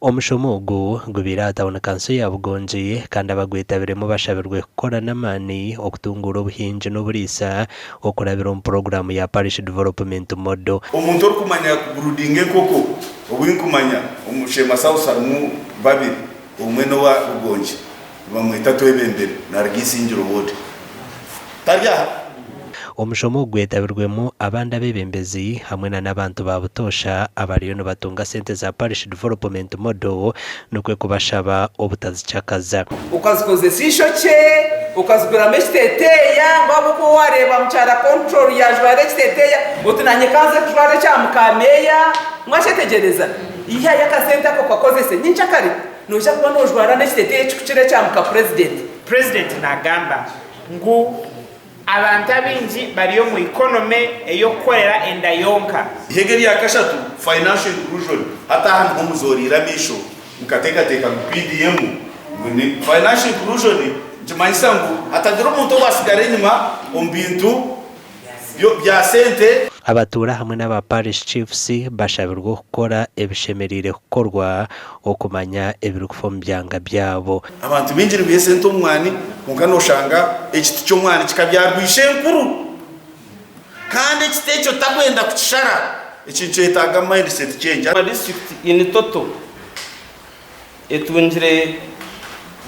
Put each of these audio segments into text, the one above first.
Omushomo ogu gubirata na kanso ya Bugonji kandi abagwitabiremo bashabirwe gukora n'amani okutungura obuhinji n'oburisa okurabira mu program ya Parish Development Model. Omuntu okumanya kurudinge koko obwinkumanya omushema sausamu babiri omweno wa Bugonji bamwita twebembere narigisinjiro wote tarya omushomo gwetabirwemo abandi abebembezi hamwe n'abantu ba butosha abariyo no batunga sente za Parish Development Model nokwe kubashaba obutazicakaza ukazikoze sishoke ukazigura meshiteteya ngabo ko wareba mchara control ya jware kiteteya utunanye kanze jware cya mukameya mwashetegereza iya yakasenta ko kwakoze se ninchakari noja kuba no jwara neshiteteya chikuchire cya muka president nagamba ngu abantu abinji bariyo mu economy eyokorera enda yonka hegeri yakashatu financial inclusion hata hano muzorira misho mukateka PDM ngene financial inclusion jimanyisangu hatagira umuntu wasigara inyuma ombintu bya sente. Abatura hamwe n'aba Parish Chiefs bashabirwa gukora ebishemerire gukorwa okumanya ebirukufo byanga byabo abantu binjira byesente omwani mukanoshanga ekiti cy'omwani kikabyarwishe nkuru kandi ekitecho takwenda kuchishara ekintu etaga mindset change. District in total etwinjire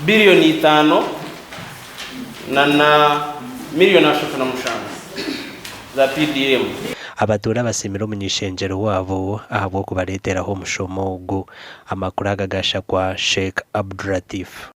bilioni 5 na milioni 35 za PDM. Abatura basimira umunyishengero wabo ahabwo kubareteraho omushomo ogu amakuru agagasha kwa Sheikh Abdulatif.